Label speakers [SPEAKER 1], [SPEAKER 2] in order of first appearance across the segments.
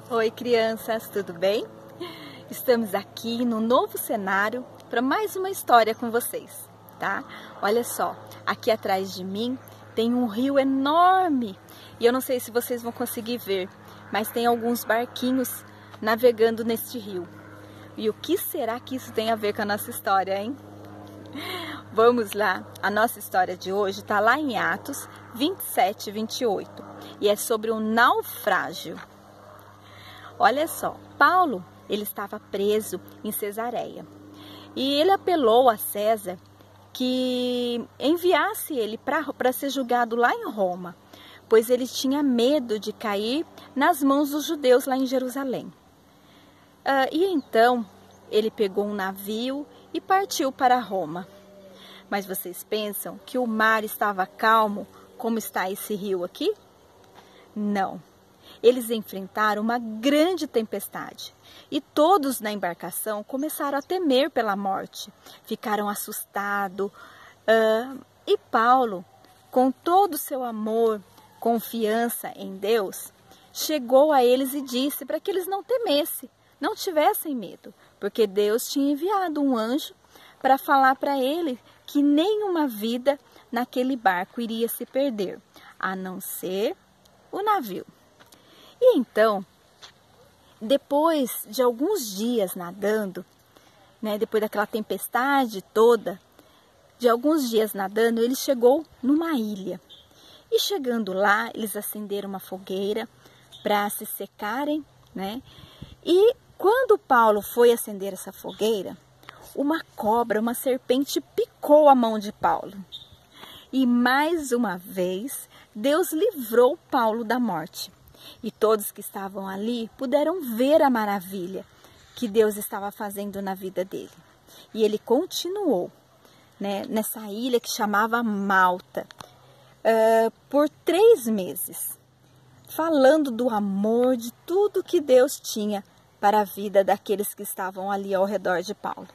[SPEAKER 1] Oi, crianças, tudo bem? Estamos aqui no novo cenário para mais uma história com vocês, tá? Olha só, aqui atrás de mim tem um rio enorme e eu não sei se vocês vão conseguir ver, mas tem alguns barquinhos navegando neste rio. E o que será que isso tem a ver com a nossa história, hein? Vamos lá, a nossa história de hoje está lá em Atos 27 e 28 e é sobre um naufrágio. Olha só, Paulo, ele estava preso em Cesareia e ele apelou a César que enviasse ele para ser julgado lá em Roma, pois ele tinha medo de cair nas mãos dos judeus lá em Jerusalém. E então ele pegou um navio e partiu para Roma. Mas vocês pensam que o mar estava calmo como está esse rio aqui? Não. Eles enfrentaram uma grande tempestade e todos na embarcação começaram a temer pela morte. Ficaram assustados. E Paulo, com todo o seu amor, confiança em Deus, chegou a eles e disse para que eles não temessem, não tivessem medo, porque Deus tinha enviado um anjo para falar para ele que nenhuma vida naquele barco iria se perder, a não ser o navio. E então, depois de alguns dias nadando, depois daquela tempestade toda, de alguns dias nadando, ele chegou numa ilha. E chegando lá, eles acenderam uma fogueira para se secarem, E quando Paulo foi acender essa fogueira, uma cobra, uma serpente picou a mão de Paulo. E mais uma vez, Deus livrou Paulo da morte. E todos que estavam ali puderam ver a maravilha que Deus estava fazendo na vida dele. E ele continuou nessa ilha que chamava Malta por 3 meses, falando do amor, de tudo que Deus tinha para a vida daqueles que estavam ali ao redor de Paulo.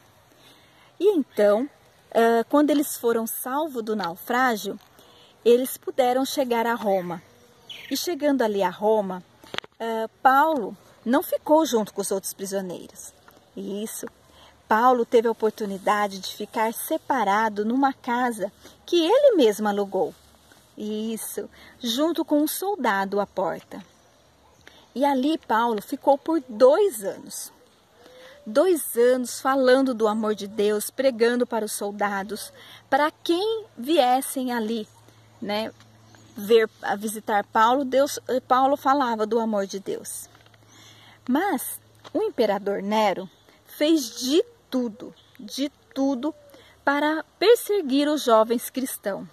[SPEAKER 1] E então, quando eles foram salvos do naufrágio, eles puderam chegar a Roma. E chegando ali a Roma, Paulo não ficou junto com os outros prisioneiros. Isso, Paulo teve a oportunidade de ficar separado numa casa que ele mesmo alugou. Isso, junto com um soldado à porta. E ali Paulo ficou por 2 anos. 2 anos falando do amor de Deus, pregando para os soldados, para quem viessem ali, visitar Paulo, Paulo falava do amor de Deus. Mas o imperador Nero fez de tudo para perseguir os jovens cristãos.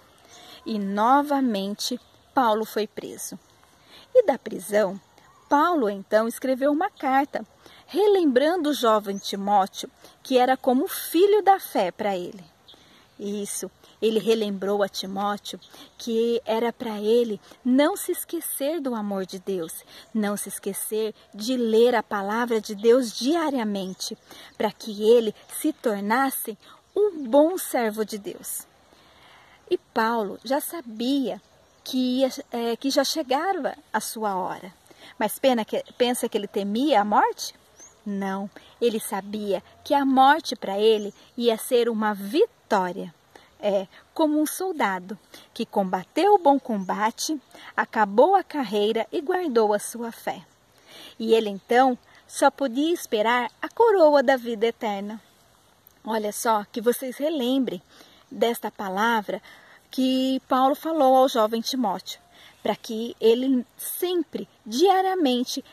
[SPEAKER 1] E novamente Paulo foi preso. E da prisão, Paulo então escreveu uma carta, relembrando o jovem Timóteo, que era como filho da fé para ele. Isso, ele relembrou a Timóteo que era para ele não se esquecer do amor de Deus, não se esquecer de ler a palavra de Deus diariamente, para que ele se tornasse um bom servo de Deus. E Paulo já sabia que já chegava a sua hora, mas pensa que ele temia a morte? Não, ele sabia que a morte para ele ia ser uma vitória. Como um soldado que combateu o bom combate, acabou a carreira e guardou a sua fé. E ele então só podia esperar a coroa da vida eterna. Olha só, que vocês relembrem desta palavra que Paulo falou ao jovem Timóteo, para que ele sempre, diariamente,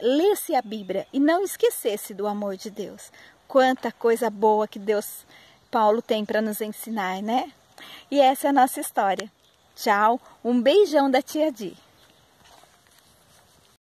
[SPEAKER 1] lesse a Bíblia e não esquecesse do amor de Deus. Quanta coisa boa que Paulo tem para nos ensinar, E essa é a nossa história. Tchau, um beijão da tia Di.